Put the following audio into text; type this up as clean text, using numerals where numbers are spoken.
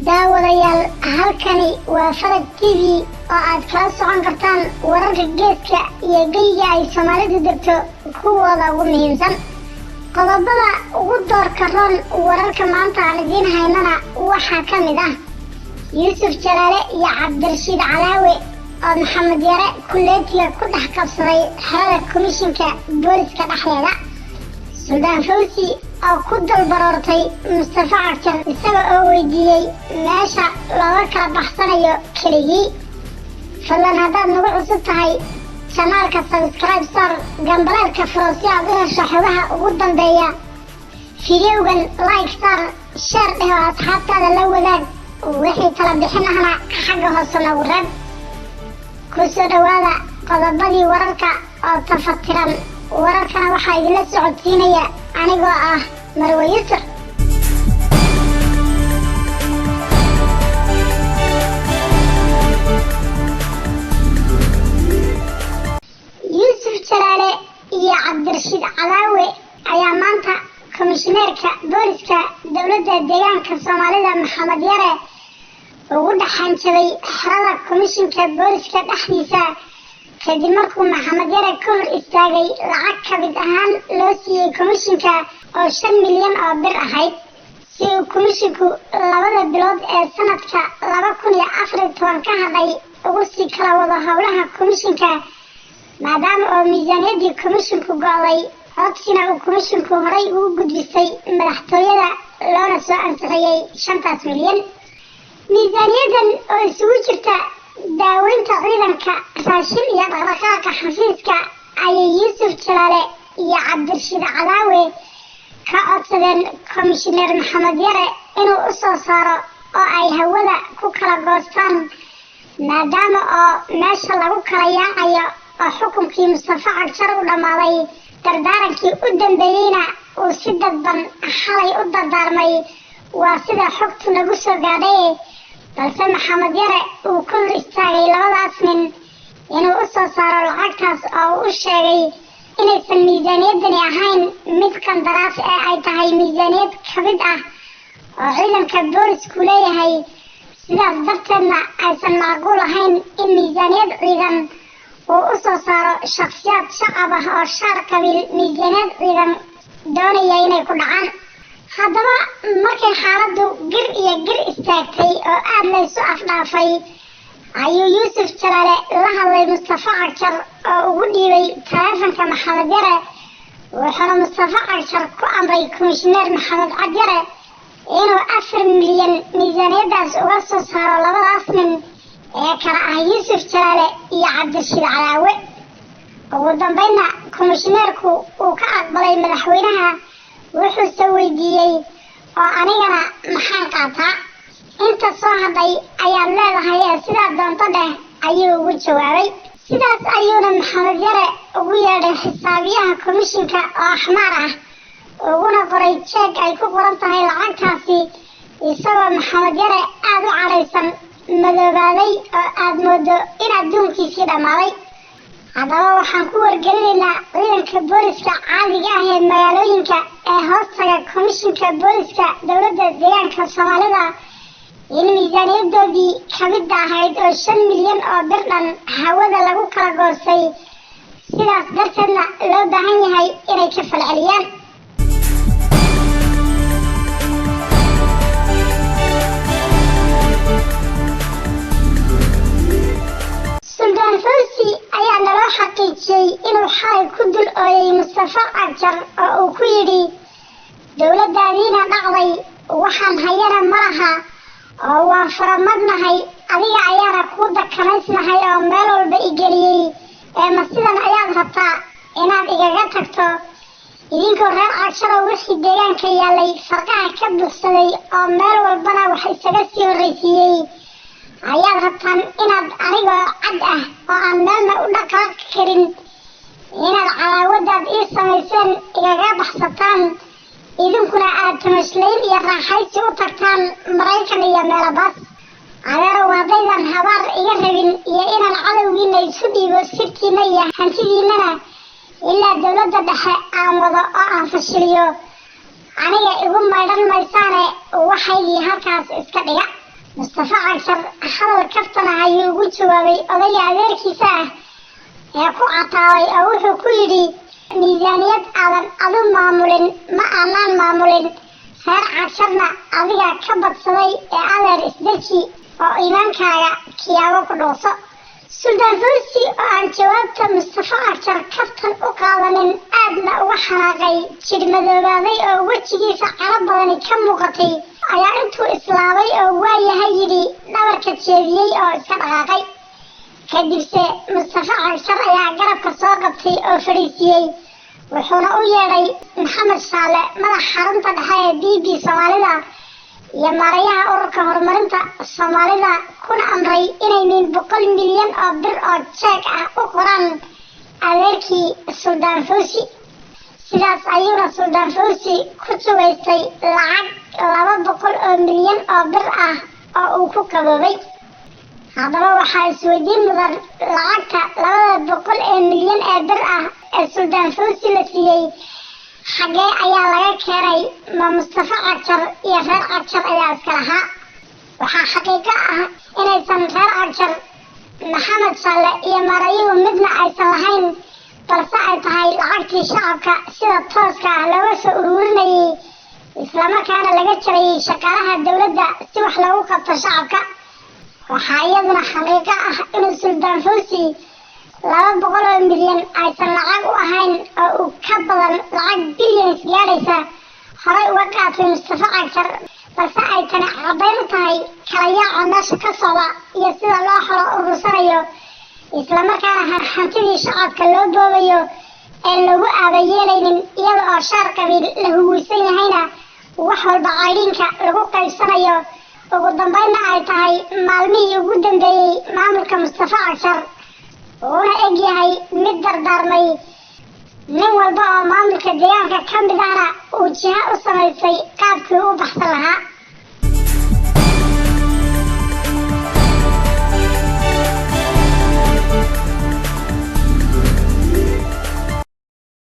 daawadayaal halkani waa Farad TV oo aad kala socon kartaan wararka geeska iyo geyga ay Soomaalidu degto kuwooda ugu muhiimsan. qodobada ugu doorka roon wararka maanta aan idiin haynana waxaa ka mid ah Yuusuf Jalaale iyo Cabdirashiid Calaawe oo Maxamed Yare kuleetiga ku dhex qabsaday xerada komishinka booliska dhexdeeda. Suldaan Fawzi oo ku dalbaroortay Mustafa Cagjar isaga oo weydiiyey meesha looga kala baxsanayo keligii. fadlan haddaad nagu cusub tahay kanaalka subscribe sar gambaleelka furo si aad u hesho xogaha ugu dambeeya. fideogan like sar share dheh oo asxaabtaada la wadaag wixii tala bixin ahna xagga hoose nagu reeb. kusoo dhawaada qodobadii wararka oo tafatiran. wararkana waxaa idinla socodsiinaya anigoo ah Marwe Yusuf. Yuusuf Jalaale iyo Cabdirashiid Calaawe ayaa maanta komishineerka booliska dowladda deegaanka Soomaalida Maxamed Yare ugu dhaxanjabay xerada komishinka booliska dhexdiisa kadib markuu Maxamed Yare ka hor istaagay lacag ka mid ahaan loo siiyey komishinka oo 5 milyan oo bir ahayd si uu komishinku labada bilood ee sanadka 2014 ka hadhay ugu sii kala wado howlaha komishinka maadaama oo miisaaniyadii komishinku go'day codsina uu komishinku horay ugu gudbisay madaxtooyada loona soo ansixiyey 5 milyan. miisaaniyadan oo isugu jirta daaweynta ciidanka raashin iyo dhaqdhaqaaqa xafiiska ayay Yuusuf Jalaale iyo Cabdirashiid Calaawe ka codsadeen komishineer Maxamed Yare inuu u soo saaro oo ay hawada ku kala goostaan maadaama oo meesha lagu kala yaacayo oo xukunkii Mustafa Cagjar u dhammaaday dardaarankii u dambeeyeyna uu si dadban xalay u dardaarmay. waa sida xogtu nagu soo gaadhay balse Maxamed Yare uu ka hor istaagay labadaas nin inuu u soo saaro lacagtaas oo u sheegay inaysan miisaaniyadani ahayn mid qandaraas ee ay tahay miisaaniyad ka mid ah oo ciidanka boolisku leeyahay. sidaas darteedna aysan macquul ahayn in miisaaniyad ciidan uu u soo saaro shakhsiyaad shacab ah oo shaar qabiil miisaaniyad ciidan doonaya inay ku dhacaan. haddaba markay xaaladdu gir iyo gir istaagtay oo aad laysu afdhaafay ayuu Yuusuf Jalaale la hadlay Mustafa Cagjar oo ugu dhiibay taleefanka Maxamed Yare wuxuuna Mustafa Cagjar ku amray komishineer Maxamed Yare inuu 4 milyan miisaaniyadaas uga soo saaro labadaas nin ee kala ah Yuusuf Jalaale iyo Cabdirashiid Calaawe. ugu dambeynna komishineerku uu ka aqbalay madaxweynaha wuxuu soo weydiiyey oo anigana maxaan qaataa inta soo hadhay ayaad leedahay ee sidaa doonto dheh ayuu ugu jawaabay. sidaas ayuuna Maxamed Yare ugu yeedhay xisaabiyaha komishinka oo axmaar ah uguna qoray jeeg ay ku qoran tahay lacagtaasi isagoo Maxamed Yare aad u cadhaysan madoobaaday oo aad moodo in adduunkiisii dhammaaday. haddaba waxaan ku wargelinaynaa ciidanka booliska caadiga ah ee magaalooyinka ee hoostaga komishinka booliska dowladda deegaanka Soomaalida in miisaaniyadoodii ka mid ahayd oo 5 milyan oo bir dhan hawada lagu kala goostay. sidaas darteedna loo baahan yahay inay ka falceliyaan. Suldaan Fawzi ayaa naloo xaqiijiyey inuu xalay ku dul ooyay Mustafa Cagjar oo uu ku yidhi dowladdaadiina dhacday waxaan hayana ma laha oo waan faramadnahay adiga ayaana kuu dakanaysnahay oo meel walba igeliyey ma sidan ayaad rabtaa inaad igaga tagto idinkoo reer Cagjar wixii deegaanka yaalay farqaha ka buuxsaday oo meel walbana wax isaga sii horreysiiyey ayaad rabtaan inaad anigoo cad ah oo aan meelna u dhaqaaqi karin inaad cadaawadaad ii samayseen igaga baxsataan idinkuna aad tamashlayn iyo raaxaysi u tagtaan Maraykan iyo meelabaas. adeerow haddaydan habaar iga rabin iyo inaan cadowgiina isu dhiibo sirtiina iyo hantidiinana ilaa dowladda dhexe aan wado oo aan fashiliyo aniga igu maydhan maysaane waxaygii halkaas iska dhiga. Mustafa Cagshar hadal kaftana ayuu ugu jawaabay odayga adeerkiisa ah ee ku cataaway oo wuxuu ku yidhi miisaaniyad aadan adu maamulin ma aanaan maamulin reer Cagsharna adiga ka badsaday ee adeer isdeji oo iimaankaaga kiyaabo ku dhooso. Suldaan Fawzi oo aan jawaabta Mustafa Cagshar kaftan u qaadanin aadna uga xanaaqay jidhmadoobaaday oo wejigiisa caro badani ka muuqatay ayaa intuu islaamay oo waayahay yidhi dhabarka jeediyey oo iska dhaqaaqay. kadibse Mustafa Cagshar ayaa garabka soo qabtay oo fadhiisiyey wuxuuna u yeedhay Maxamed Shaale madax xarunta dhexe ee DB Soomaalida iyo maarayaha ururka horumarinta Soomaalida kuna amray inay 100 milyan oo bir oo jeeg ah u qoraan adeerkii Suldaan Fawzi. sidaas ayuuna Suldaan Fawzi ku sugaystay lacag 200 oo milyan oo bir ah oo uu ku qaboobay. haddaba waxaa isweydiin mudan lacagta 200 milyan ee bir ah ee Suldaan Fawzi la siiyey xagee ayaa laga keenay? ma Mustafa Cagshar iyo reer Cagshar ayaa iska lahaa? waxaa xaqiiqo ah inaysan reer Cagshar Maxamed Shaale iyo maarayuhu midna aysan lahayn, balse ay tahay lacagtii shacabka sida tooska ah looga soo ururinayay islamarkaana laga jarayay shaqaalaha dowladda si wax loogu qabto shacabka. waxaa iyaduna xaqiiqo ah inuu Suldaan Fawzi 200 milyan aysan lacag u ahayn oo uu ka badan lacag bilyan gaadhaysa horey uga qaatay Mustafa Cagshar, balse ay tani caddayn u tahay kala yaaca meesha ka socda iyo sida loo xolo urursanayo islamarkaana hantidii shacabka loo boobayo ee lagu aabayeelaynin iyada oo shaar qabiil la huwaysan yahayna wax walba cayrinka lagu qaybsanayo. ugu dambeynna ay tahay maalmihii ugu dambeeyey maamulka Mustafa Cagshar uuna eg yahay mid dardaarmay nin walba oo maamulka deegaanka ka mid ahna uu jiha u samaysay qaabkii u baxsan lahaa.